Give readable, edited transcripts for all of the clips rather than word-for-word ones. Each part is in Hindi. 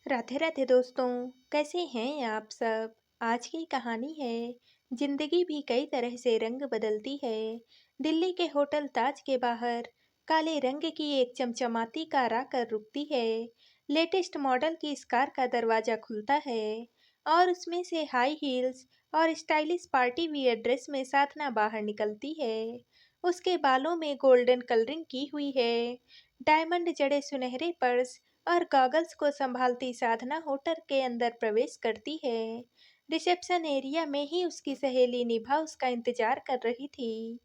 राधे राधे दोस्तों। कैसे हैं आप सब। आज की कहानी है जिंदगी भी कई तरह से रंग बदलती है। दिल्ली के होटल ताज के बाहर काले रंग की एक चमचमाती कार आकर रुकती है। लेटेस्ट मॉडल की इस कार का दरवाजा खुलता है और उसमें से हाई हील्स और स्टाइलिश पार्टी वियर ड्रेस में साधना बाहर निकलती है। उसके बालों में गोल्डन कलरिंग की हुई है। डायमंड जड़े सुनहरे पर्स और गॉगल्स को संभालती साधना होटल के अंदर प्रवेश करती है। रिसेप्शन एरिया में ही उसकी सहेली निभा उसका इंतजार कर रही थी।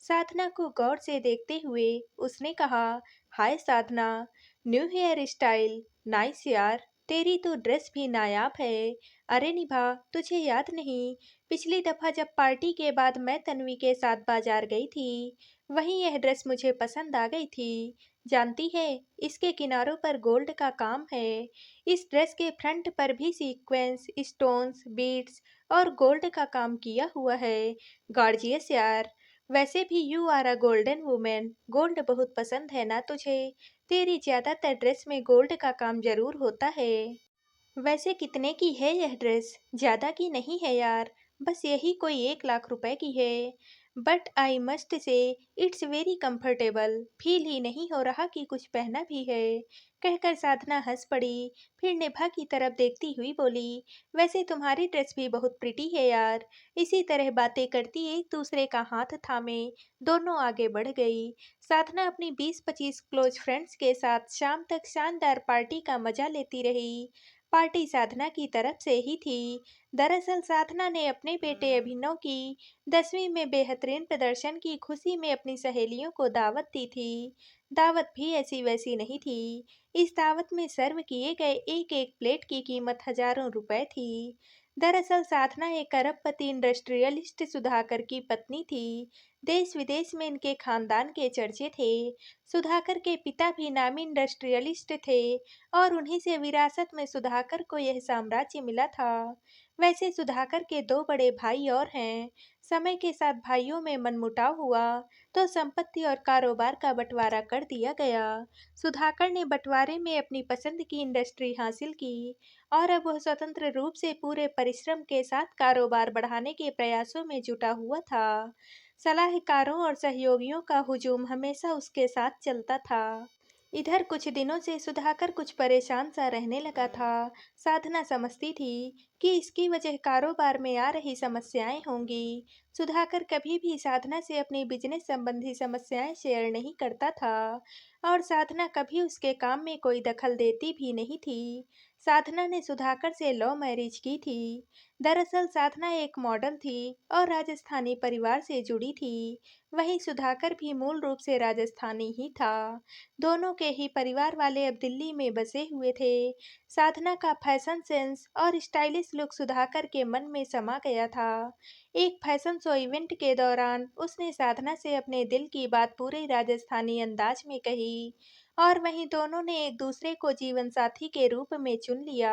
साधना को गौर से देखते हुए उसने कहा, हाय साधना, न्यू हेयर स्टाइल, नाइस यार, तेरी तो ड्रेस भी नायाब है। अरे निभा, तुझे याद नहीं, पिछली दफा जब पार्टी के बाद मैं तन्वी के साथ बाजार गई थी, वहीं यह ड्रेस मुझे पसंद आ गई थी। जानती है, इसके किनारों पर गोल्ड का काम है। इस ड्रेस के फ्रंट पर भी सीक्वेंस, स्टोन्स, बीड्स और गोल्ड का काम किया हुआ है। गॉर्जियस यार। वैसे भी you are a golden women, gold बहुत पसंद है ना तुझे। तेरी ज्यादातर ड्रेस में गोल्ड का काम जरूर होता है। वैसे कितने की है यह ड्रेस। ज्यादा की नहीं है यार, बस यही कोई 1 लाख रुपए की है। But I must say it's very comfortable, feel ही नहीं हो रहा कि कुछ पहना भी है। कहकर साधना हंस पड़ी। फिर निभा की तरफ देखती हुई बोली, वैसे तुम्हारी ड्रेस भी बहुत प्रिटी है यार। इसी तरह बातें करती एक दूसरे का हाथ थामे दोनों आगे बढ़ गई। साधना अपनी 20-25 क्लोज फ्रेंड्स के साथ शाम तक शानदार पार्टी का मजा लेती रही। पार्टी साधना की तरफ से ही थी। दरअसल साधना ने अपने बेटे अभिनव की 10वीं में बेहतरीन प्रदर्शन की खुशी में अपनी सहेलियों को दावत दी थी। दावत भी ऐसी वैसी नहीं थी। इस दावत में सर्व किए गए एक एक प्लेट की कीमत हजारों रुपए थी। दरअसल साधना एक अरबपति इंडस्ट्रियलिस्ट सुधाकर की पत्नी थी। देश विदेश में इनके खानदान के चर्चे थे। सुधाकर के पिता भी नामी इंडस्ट्रियलिस्ट थे और उन्हीं से विरासत में सुधाकर को यह साम्राज्य मिला था। वैसे सुधाकर के दो बड़े भाई और हैं। समय के साथ भाइयों में मनमुटाव हुआ तो संपत्ति और कारोबार का बंटवारा कर दिया गया। सुधाकर ने बंटवारे में अपनी पसंद की इंडस्ट्री हासिल की और अब वह स्वतंत्र रूप से पूरे परिश्रम के साथ कारोबार बढ़ाने के प्रयासों में जुटा हुआ था। सलाहकारों और सहयोगियों का हुजूम हमेशा उसके साथ चलता था। इधर कुछ दिनों से सुधाकर कुछ परेशान सा रहने लगा था। साधना समझती थी कि इसकी वजह कारोबार में आ रही समस्याएं होंगी। सुधाकर कभी भी साधना से अपनी बिजनेस संबंधी समस्याएं शेयर नहीं करता था और साधना कभी उसके काम में कोई दखल देती भी नहीं थी। साधना ने सुधाकर से लव मैरिज की थी। दरअसल साधना एक मॉडल थी और राजस्थानी परिवार से जुड़ी थी। वहीं सुधाकर भी मूल रूप से राजस्थानी ही था। दोनों के ही परिवार वाले अब दिल्ली में बसे हुए थे। साधना का फैशन सेंस और स्टाइलिश लुक सुधाकर के मन में समा गया था। एक फैशन शो इवेंट के दौरान उसने साधना से अपने दिल की बात पूरे राजस्थानी अंदाज में कही और वहीं दोनों ने एक दूसरे को जीवन साथी के रूप में चुन लिया।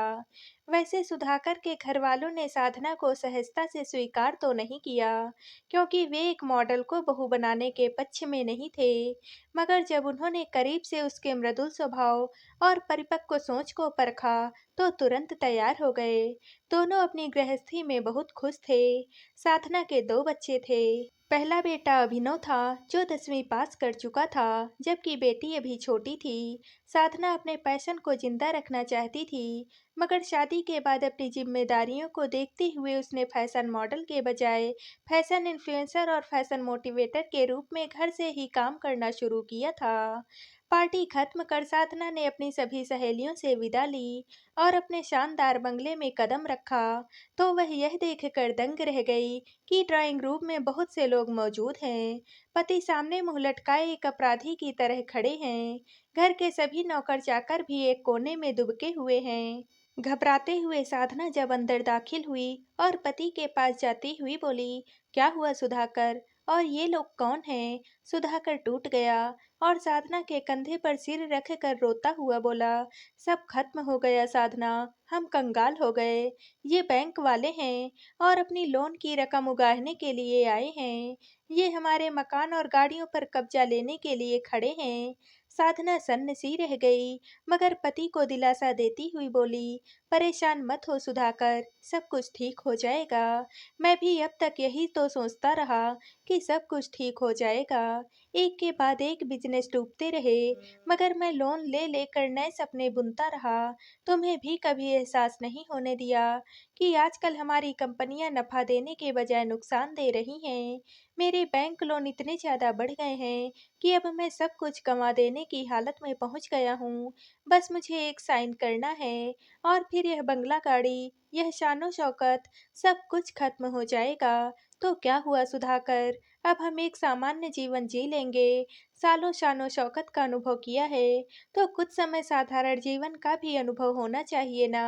वैसे सुधाकर के घर वालों ने साधना को सहजता से स्वीकार तो नहीं किया, क्योंकि वे एक मॉडल को बहू बनाने के पक्ष में नहीं थे। मगर जब उन्होंने करीब से उसके मृदुल स्वभाव और परिपक्व सोच को परखा तो तुरंत तैयार हो गए। दोनों अपनी गृहस्थी में बहुत खुश थे। साधना के 2 बच्चे थे। पहला बेटा अभिनव था जो 10वीं पास कर चुका था, जबकि बेटी अभी छोटी थी। साधना अपने पैशन को जिंदा रखना चाहती थी, मगर शादी के बाद अपनी जिम्मेदारियों को देखते हुए उसने फैशन मॉडल के बजाय फैशन इन्फ्लुएंसर और फैशन मोटिवेटर के रूप में घर से ही काम करना शुरू किया था। पार्टी खत्म कर साधना ने अपनी सभी सहेलियों से विदा ली और अपने शानदार बंगले में कदम रखा तो वह यह देखकर दंग रह गई कि ड्राइंग रूम में बहुत से लोग मौजूद हैं। पति सामने मुंह लटकाए एक अपराधी की तरह खड़े हैं। घर के सभी नौकर चाकर भी एक कोने में दुबके हुए हैं। घबराते हुए साधना जब अंदर दाखिल हुई और पति के पास जाती हुई बोली, क्या हुआ सुधाकर, और ये लोग कौन हैं। सुधाकर टूट गया और साधना के कंधे पर सिर रख कर रोता हुआ बोला, सब खत्म हो गया साधना, हम कंगाल हो गए। ये बैंक वाले हैं और अपनी लोन की रकम उगाहने के लिए आए हैं। ये हमारे मकान और गाड़ियों पर कब्जा लेने के लिए खड़े हैं। साधना सन्न सी रह गई, मगर पति को दिलासा देती हुई बोली, परेशान मत हो सुधाकर, सब कुछ ठीक हो जाएगा। मैं भी अब तक यही तो सोचता रहा कि सब कुछ ठीक हो जाएगा। एक के बाद एक बिजनेस डूबते रहे, मगर मैं लोन ले लेकर नए सपने बुनता रहा। तुम्हें भी कभी एहसास नहीं होने दिया कि आजकल हमारी कंपनियां नफा देने के बजाय नुकसान दे रही हैं। मेरे बैंक लोन इतने ज़्यादा बढ़ गए हैं कि अब मैं सब कुछ गंवा देने की हालत में पहुंच गया हूँ। बस मुझे एक साइन करना है और फिर यह बंगला गाड़ी, यह शानो शौकत, सब कुछ खत्म हो जाएगा। तो क्या हुआ सुधाकर? अब हम एक सामान्य जीवन जी लेंगे। सालों शानो शौकत का अनुभव किया है, तो कुछ समय साधारण जीवन का भी अनुभव होना चाहिए ना।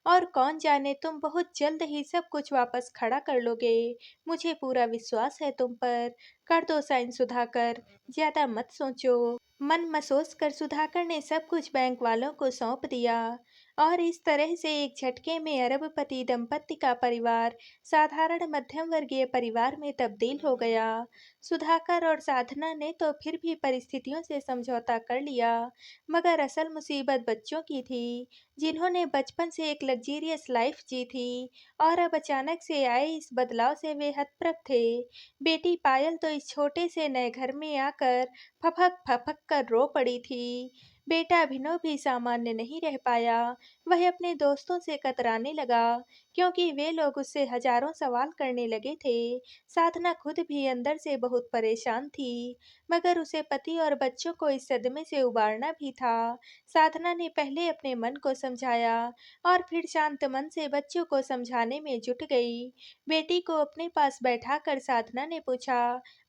और कौन जाने तुम बहुत जल्द ही सब कुछ वापस खड़ा कर लोगे। मुझे पूरा विश्वास है तुम पर। कर दो साइन सुधाकर, ज्यादा मत सोचो। मन मसोस कर सुधाकर ने सब कुछ बैंक वालों को सौंप दिया और इस तरह से एक झटके में अरबपति दंपति का परिवार साधारण मध्यम वर्गीय परिवार में तब्दील हो गया। सुधाकर और साधना ने तो फिर भी परिस्थितियों से समझौता कर लिया, मगर असल मुसीबत बच्चों की थी, जिन्होंने बचपन से एक लग्जीरियस लाइफ जी थी और अब अचानक से आए इस बदलाव से वे हतप्रभ थे। बेटी पायल तो इस छोटे से नए घर में आकर फपक फपक कर रो पड़ी थी। बेटा अभिनव भी सामान्य नहीं रह पाया। वह अपने दोस्तों से कतराने लगा, क्योंकि वे लोग उससे हजारों सवाल करने लगे थे। साधना खुद भी अंदर से बहुत परेशान थी, मगर उसे पति और बच्चों को इस सदमे से उबारना भी था। साधना ने पहले अपने मन को समझाया और फिर शांत मन से बच्चों को समझाने में जुट गई। बेटी को अपने पास बैठाकर साधना ने पूछा,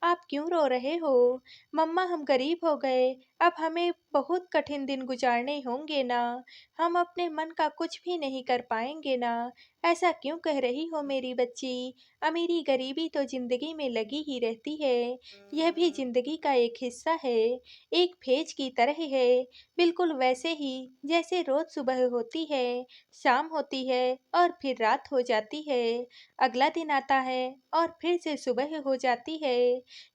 आप क्यों रो रहे हो? मम्मा, हम गरीब हो गए, अब हमें बहुत कठिन दिन गुजारने होंगे ना। हम अपने मन का कुछ भी नहीं कर पाएंगे ना। ऐसा क्यों कह रही हो मेरी बच्ची? अमीरी गरीबी तो जिंदगी में लगी ही रहती है। यह भी जिंदगी का एक हिस्सा है, एक फेज की तरह है, बिल्कुल वैसे ही जैसे रोज सुबह होती है, शाम होती है और फिर रात हो जाती है। अगला दिन आता है और फिर से सुबह हो जाती है।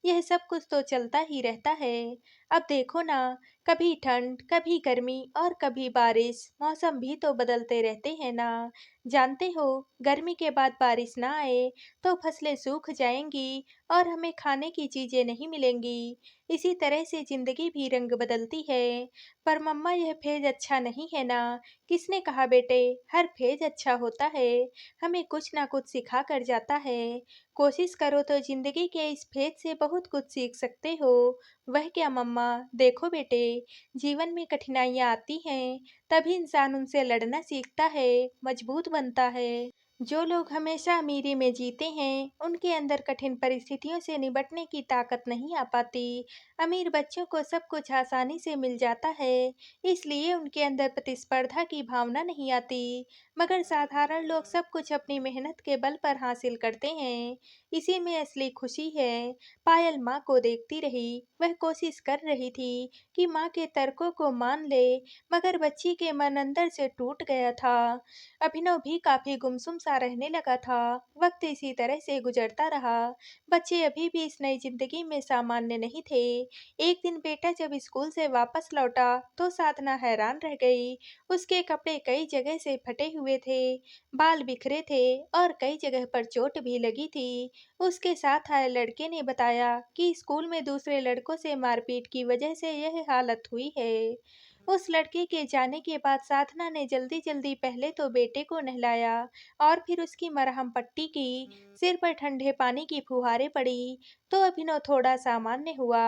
यह सब कुछ तो चलता ही रहता है। अब देखो ना, कभी ठंड, कभी गर्मी और कभी बारिश, मौसम भी तो बदलते रहते हैं ना। जानते हो, गर्मी के बाद बारिश ना आए तो फसलें सूख जाएंगी और हमें खाने की चीजें नहीं मिलेंगी। इसी तरह से जिंदगी भी रंग बदलती है। पर मम्मा, यह फेज अच्छा नहीं है ना। किसने कहा बेटे, हर फेज अच्छा होता है, हमें कुछ ना कुछ सिखा कर जाता है। कोशिश करो तो जिंदगी के इस फेज से बहुत कुछ सीख सकते हो। वह क्या मम्मा? देखो बेटे, जीवन में कठिनाइयाँ आती हैं, तभी इंसान उनसे लड़ना सीखता है, मजबूत बनता है। जो लोग हमेशा अमीरी में जीते हैं, उनके अंदर कठिन परिस्थितियों से निपटने की ताकत नहीं आ पाती। अमीर बच्चों को सब कुछ आसानी से मिल जाता है, इसलिए उनके अंदर प्रतिस्पर्धा की भावना नहीं आती। मगर साधारण लोग सब कुछ अपनी मेहनत के बल पर हासिल करते हैं, इसी में असली खुशी है। पायल माँ को देखती रही, वह कोशिश कर रही थी कि माँ के तर्कों को मान ले, मगर बच्ची के मन अंदर से टूट गया था। अभिनव भी काफी गुमसुम सा रहने लगा था। वक्त इसी तरह से गुजरता रहा। बच्चे अभी भी इस नई जिंदगी में सामान्य नहीं थे। एक दिन बेटा जब स्कूल से वापस लौटा तो साधना हैरान रह गई। उसके कपड़े कई जगह से फटे हुए थे, बाल बिखरे थे और कई जगह पर चोट भी लगी थी। उसके साथ आए लड़के ने बताया कि स्कूल में दूसरे लड़कों से मारपीट की वजह से यह हालत हुई है। उस लड़के के जाने के बाद साधना ने जल्दी जल्दी पहले तो बेटे को नहलाया और फिर उसकी मरहम पट्टी की। सिर पर ठंडे पानी की फुहारें पड़ी तो अभिनव थोड़ा सामान्य हुआ।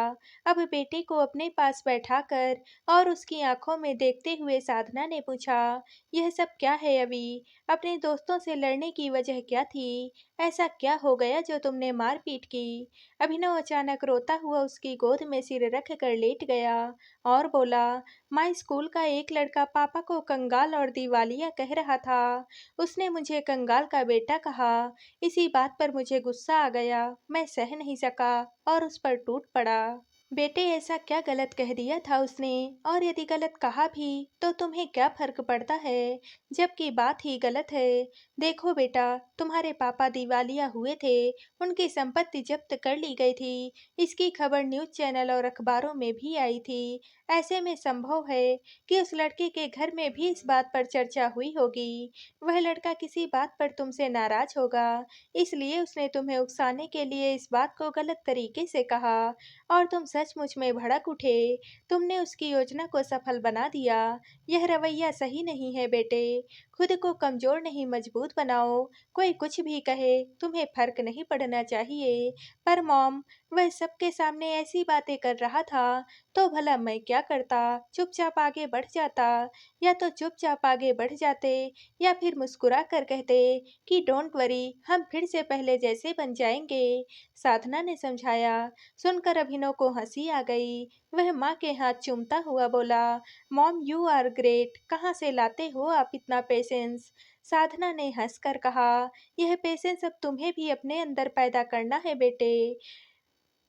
अब बेटे को अपने पास बैठाकर और उसकी आंखों में देखते हुए साधना ने पूछा, यह सब क्या है अभी? अपने दोस्तों से लड़ने की वजह क्या थी? ऐसा क्या हो गया जो तुमने मारपीट की? अभिनव अचानक रोता हुआ उसकी गोद में सिर रख कर लेट गया और बोला, माँ, स्कूल का एक लड़का पापा को कंगाल और दिवालिया कह रहा था। उसने मुझे कंगाल का बेटा कहा। इसी बात पर मुझे गुस्सा आ गया, मैं सह नहीं सका और उस पर टूट पड़ा। बेटे, ऐसा क्या गलत कह दिया था उसने? और यदि गलत कहा भी तो तुम्हें क्या फर्क पड़ता है, जबकि बात ही गलत है। देखो बेटा, तुम्हारे पापा दिवालिया हुए थे, उनकी संपत्ति जब्त कर ली गई थी। इसकी खबर न्यूज़ चैनल और अखबारों में भी आई थी। ऐसे में संभव है कि उस लड़के के घर में भी इस बात पर चर्चा हुई होगी। वह लड़का किसी बात पर तुमसे नाराज होगा, इसलिए उसने तुम्हें उकसाने के लिए इस बात को गलत तरीके से कहा और तुम सचमुच में भड़क उठे। तुमने उसकी योजना को सफल बना दिया। यह रवैया सही नहीं है बेटे। खुद को कमजोर नहीं मजबूत बनाओ। कोई कुछ भी कहे, तुम्हें फर्क नहीं पड़ना चाहिए। पर मॉम, वह सबके सामने ऐसी बातें कर रहा था, तो भला मैं क्या करता? चुपचाप आगे बढ़ जाता। या तो चुपचाप आगे बढ़ जाते, या फिर मुस्कुरा कर कहते कि डोंट वरी, हम फिर से पहले जैसे बन जाएंगे। साधना ने समझाया। सुनकर अभिनव को हंसी आ गई। वह माँ के हाथ चूमता हुआ बोला, मॉम यू आर ग्रेट, कहाँ से लाते हो आप इतना पेशेंस? साधना ने हंसकर कहा, यह पेशेंस अब तुम्हें भी अपने अंदर पैदा करना है बेटे।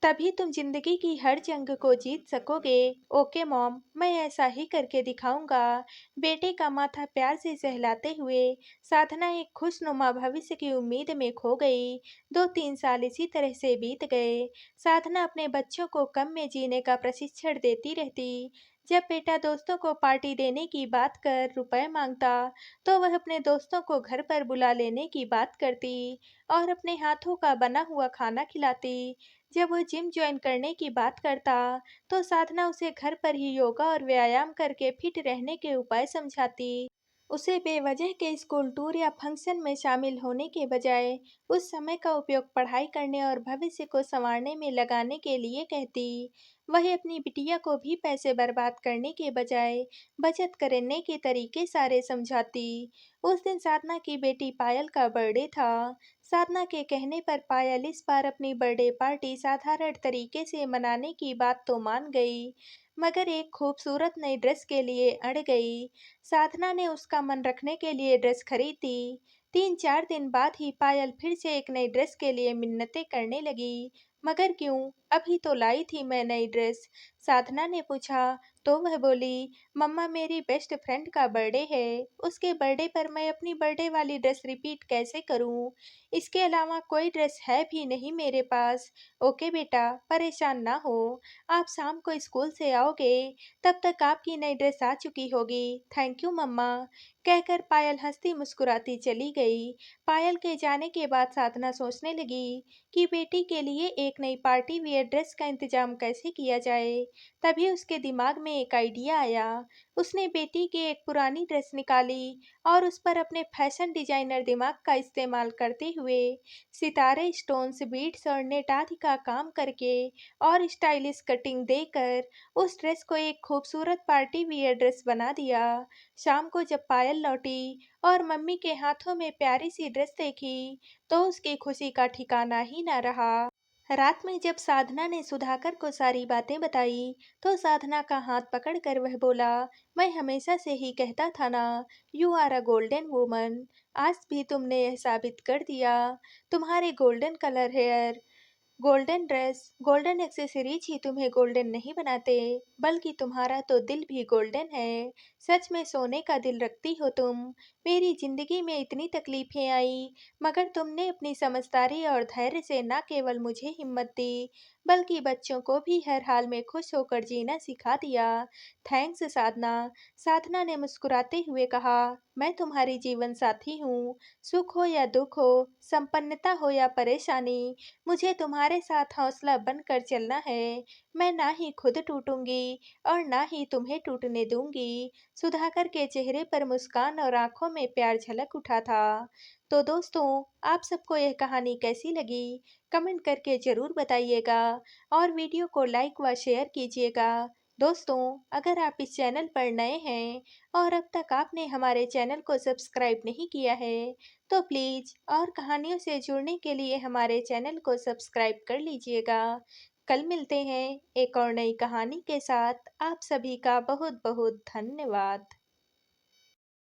तभी तुम जिंदगी की हर जंग को जीत सकोगे। ओके मॉम, मैं ऐसा ही करके दिखाऊंगा। बेटे का माथा प्यार से सहलाते हुए साधना एक खुशनुमा भविष्य की उम्मीद में खो गई। 2-3 साल इसी तरह से बीत गए। साधना अपने बच्चों को कम में जीने का प्रशिक्षण देती रहती। जब बेटा दोस्तों को पार्टी देने की बात कर रुपए मांगता, तो वह अपने दोस्तों को घर पर बुला लेने की बात करती और अपने हाथों का बना हुआ खाना खिलाती। जब वो जिम ज्वाइन करने की बात करता, तो साधना उसे घर पर ही योगा और व्यायाम करके फिट रहने के उपाय समझाती। उसे बेवजह के स्कूल टूर या फंक्शन में शामिल होने के बजाय उस समय का उपयोग पढ़ाई करने और भविष्य को संवारने में लगाने के लिए कहती। वही अपनी बिटिया को भी पैसे बर्बाद करने के बजाय बचत करने के तरीके सारे समझाती। उस दिन साधना की बेटी पायल का बर्थडे था। साधना के कहने पर पायल इस बार अपनी बर्थडे पार्टी साधारण तरीके से मनाने की बात तो मान गई, मगर एक खूबसूरत नई ड्रेस के लिए अड़ गई। साधना ने उसका मन रखने के लिए ड्रेस खरीदी। 3-4 दिन बाद ही पायल फिर से एक नई ड्रेस के लिए मिन्नतें करने लगी। मगर क्यों? अभी तो लाई थी मैं नई ड्रेस। साधना ने पूछा, तो वह बोली, मम्मा मेरी बेस्ट फ्रेंड का बर्थडे है। उसके बर्थडे पर मैं अपनी बर्थडे वाली ड्रेस रिपीट कैसे करूं? इसके अलावा कोई ड्रेस है भी नहीं मेरे पास। ओके बेटा, परेशान ना हो। आप शाम को स्कूल से आओगे, तब तक आपकी नई ड्रेस आ चुकी होगी। थैंक यू मम्मा, कहकर पायल हंसती मुस्कुराती चली गई। पायल के जाने के बाद साधना सोचने लगी कि बेटी के लिए एक नई पार्टी वियर ड्रेस का इंतजाम कैसे किया जाए। तभी उसके दिमाग में एक आइडिया आया। उसने बेटी की एक पुरानी ड्रेस निकाली और उस पर अपने फैशन डिजाइनर दिमाग का इस्तेमाल करते हुए सितारे, स्टोन्स, बीड्स और नेट आदि का काम करके और स्टाइलिश कटिंग देकर उस ड्रेस को एक खूबसूरत पार्टी वियर ड्रेस बना दिया। शाम को जब पायल लौटी और मम्मी के हाथों में प्यारी सी ड्रेस देखी, तो उसकी खुशी का ठिकाना ही न रहा। रात में जब साधना ने सुधाकर को सारी बातें बताई, तो साधना का हाथ पकड़कर वह बोला, मैं हमेशा से ही कहता था ना, you are a golden woman. आज भी तुमने यह साबित कर दिया। तुम्हारे golden colour hair, golden dress, golden accessories ही तुम्हें गोल्डन नहीं बनाते, बल्कि तुम्हारा तो दिल भी गोल्डन है। सच में सोने का दिल रखती हो तुम। मेरी जिंदगी में इतनी तकलीफें आई, मगर तुमने अपनी समझदारी और धैर्य से न केवल मुझे हिम्मत दी, बल्कि बच्चों को भी हर हाल में खुश होकर जीना सिखा दिया। थैंक्स साधना। साधना ने मुस्कुराते हुए कहा, मैं तुम्हारी जीवन साथी हूँ। सुख हो या दुख हो, संपन्नता हो या परेशानी, मुझे तुम्हारे साथ हौसला बनकर चलना है। मैं ना ही खुद टूटूंगी और ना ही तुम्हें टूटने दूंगी। सुधाकर के चेहरे पर मुस्कान और आंखों में प्यार झलक उठा था। तो दोस्तों, आप सबको यह कहानी कैसी लगी? कमेंट करके जरूर बताइएगा और वीडियो को लाइक व शेयर कीजिएगा। दोस्तों, अगर आप इस चैनल पर नए हैं और अब तक आपने हमारे चैनल को सब्सक्राइब नहीं किया है, तो प्लीज़ और कहानियों से जुड़ने के लिए हमारे चैनल को सब्सक्राइब कर लीजिएगा। कल मिलते हैं एक और नई कहानी के साथ। आप सभी का बहुत बहुत धन्यवाद।